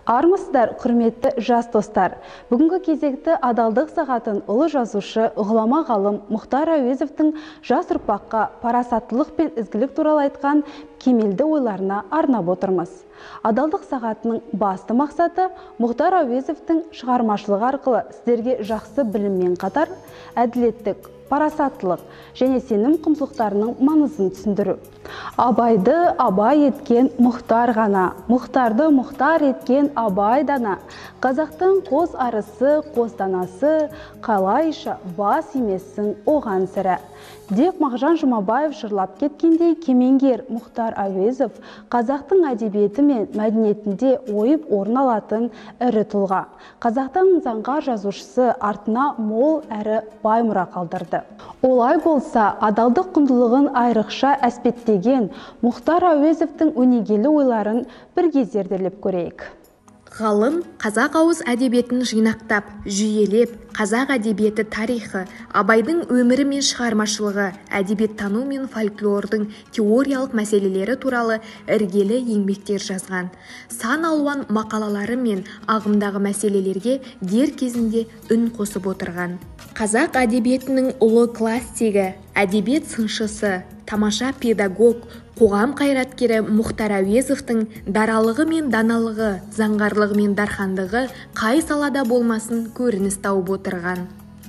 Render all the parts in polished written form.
Армысыздар, құрметті жас достар. Бүгінгі кезекті адалдық сағатын ұлы жазушы, ғұлама ғалым Мұхтар Әуезовтің жас ұрпаққа парасаттылық пен ізгілік туралы айтқан кемелді ойларына арнап отырмыз. Адалдық сағатының басты мақсаты Мұхтар Әуезовтің шығармашылығы арқылы сіздерге жақсы біліммен қатар әділеттік, парасаттылық және сенім құндылықтарының маңызын түсіндіру. Абайды абай еткен Мұхтар ғана, Мұхтарды Мұхтар еткен абай дана. Қазақтың қос арысы, қос данасы, қалайша бас емессің оған сірә. Деп Мағжан Жұмабаев жырлап кеткендей, кемеңгер Мұхтар Әуезов қазақтың әдебиеті мен мәдениетінде ойып орын алатын ірі тұлға. Қазақтың заңғар жазушысы артына мол әрі бай мұра қалдырды. Олай болса, адалдық құндылығын айрықша әспеттеген Мұхтар Әуезовтың өнегелі ойларын бірге зерделеп көрейік. Ғалым қазақ ауыз әдебиетін жинақтап, жүйелеп, қазақ әдебиеті тарихы, абайдың өмірі мен шығармашылығы, әдебиеттану мен фольклордың теориялық мәселелері туралы іргелі еңбектер жазған. Сан алуан мақалалары мен ағымдағы мәселелерге дер кезінде үн қосып отырған. Қазақ әдебиетінің ұлы классигі, әдебиет сыншысы, тамаша педагог, қоғам қайраткері Мұхтар Әуезовтың даралығы мен даналығы, заңғарлығы мен дархандығы қай салада болмасын көрініс тауып отырған.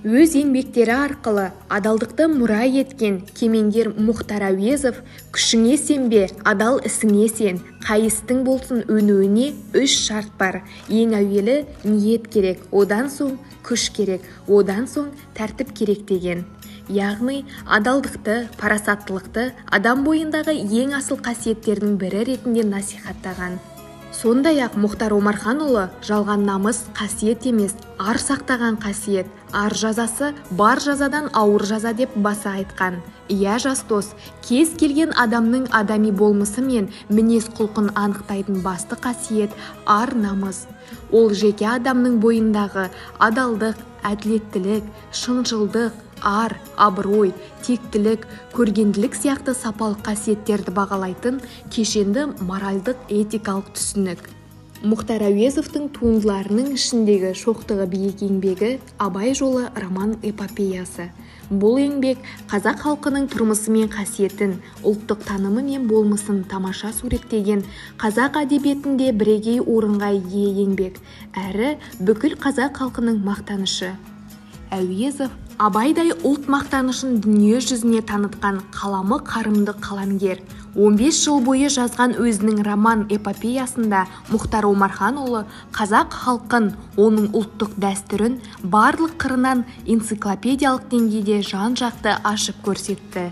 Өз еңбектері арқылы адалдықты мұра еткен кемеңгер Мұхтар Әуезов күшіңе сенбе, адал ісіңе сен, қай істің болсын өнуіне 3 шарт бар. Ең әуелі ниет керек, одан соң күш керек, одан соң тәртіп керек деген. Яғни адалдықты, парасаттылықты адам бойындағы ең асыл қасиеттердің бірі ретінде насихаттаған. Сондай-ақ Мұхтар Омарханұлы жалған намыс қасиет емес, ар сақтаған қасиет, ар жазасы бар жазадан ауыр жаза деп баса айтқан. Иә жас дос, кез келген адамның адами болмысы мен мінез құлқын анықтайтын басты қасиет ар намыс. Ол жеке адамның бойындағы адалдық, әділеттілік, шыншылдық, ар, абырой, тектілік, көргенділік сияқты сапалық қасиеттерді бағалайтын кешенді моральдық этикалық түсінік. Мұхтар Әуезовтың туындыларының ішіндегі шоқтығы биік еңбегі Абай жолы роман-эпопеясы. Бұл еңбек қазақ халқының тұрмысы мен қасиетін, ұлттық танымы мен болмысын тамаша суреттеген қазақ әдебиетінде бірегей орынға ие еңбек, әрі бүкіл қазақ халқының мақтанышы. Әуезов Абайдай ұлт мақтанышын дүние жүзіне танытқан қаламы қарымды қаламгер. 15 жыл бойы жазған өзінің роман-эпопеясында Мұхтар Омарханұлы қазақ халқын, оның ұлттық дәстүрін барлық қырынан энциклопедиялық деңгейде жан-жақты ашып көрсетті.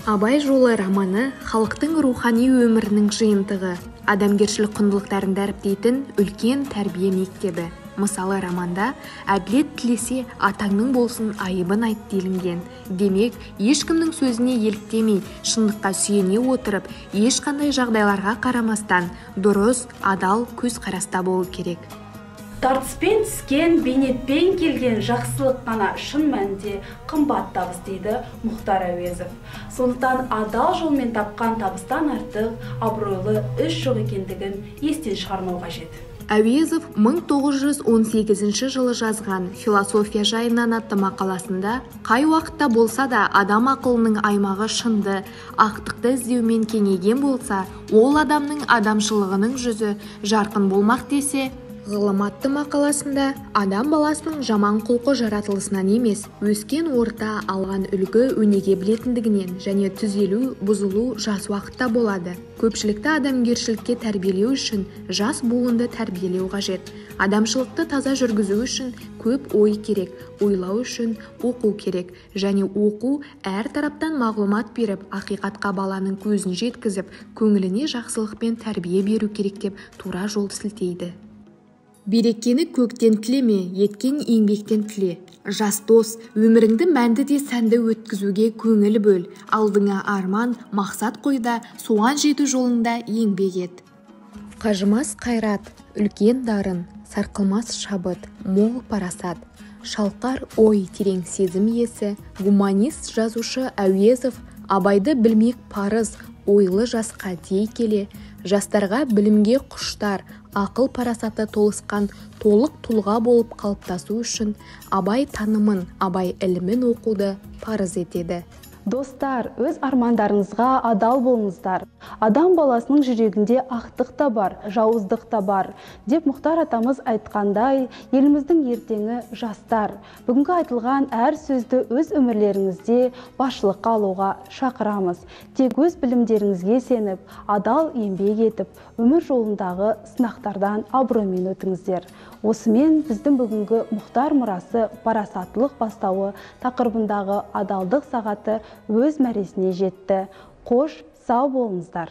Абай жолы романы халықтың рухани өмірінің жиынтығы, адамгершілік құндылықтарын дәріптейтін үлкен тәрбие мектебі. Мысалы романда әділет тілесе атаңның болсын айыбын айт делінген. Демек, ешкімнің сөзіне еліктемей, шындыққа сүйене отырып, ешқандай жағдайларға қарамастан дұрыс, адал көзқараста болу керек. Тартыспен түскен, бейнетпен келген жақсылық қана шын мәнінде қымбат табыс дейді Мұхтар Әуезов. Сондықтан адал жолмен тапқан табыстан артық абыройлы іс жоқ екендігін естен шығармау қажет. Әуезов 1918 жылы жазған «Философия жайынан» атты мақаласында қай уақытта болса да адам ақылының аймағы шынды, ақтықты іздеумен кеңейген болса, ол адамның адамшылығының жүзі жарқын болмақ десе, ғылым атты мақаласында адам баласының жаман құлқы жаратылысынан емес, өскен орта алған үлгі өнеге білетіндігінен және түзелу, бұзылу жас уақытта болады. Көпшілікті адамгершілікке тәрбиелеу үшін жас буынды тәрбиелеу қажет. Адамшылықты таза жүргізу үшін көп ой керек, ойлау үшін оқу керек. Және оқу әр тараптан мағлұмат беріп, ақиқатқа баланың көзін жеткізіп, көңіліне жақсылықпен тәрбие беру керек деп тура жол сілтейді. Берекені көктен тілеме, еткен еңбектен тіле. Жас дос, өміріңді мәнді де сәнді өткізуге көңіл бөл. Алдыңа арман, мақсат қойда, соған жету жолында еңбек ет. Қажымас қайрат, үлкен дарын, сарқылмас шабыт, мол парасат. Шалқар ой терең сезім иесі, гуманист жазушы Әуезов Абайды білмек парыз, ойлы жасқа дей келе, жастарға білімге құштар, ақыл парасаты толысқан толық тұлға болып қалыптасу үшін абай танымын, абай ілімін оқуды парыз етеді. Достар, өз армандарыңызға адал болыңыздар. Адам баласының жүрегінде ақтық та бар, жауыздық та бар. Деп Мұхтар атамыз айтқандай, еліміздің ертеңі жастар. Бүгінгі айтылған әр сөзді өз өмірлеріңізде басшылыққа алуға шақырамыз. Тек өз білімдеріңізге сеніп, адал еңбек етіп, өмір жолындағы сынақтардан абыроймен өтіңіздер. Осымен біздің бүгінгі Мұхтар мұрасы парасаттылық бастауы тақырыбындағы адалдық сағаты өз мәресіне жетті. Қош, сау болыңыздар.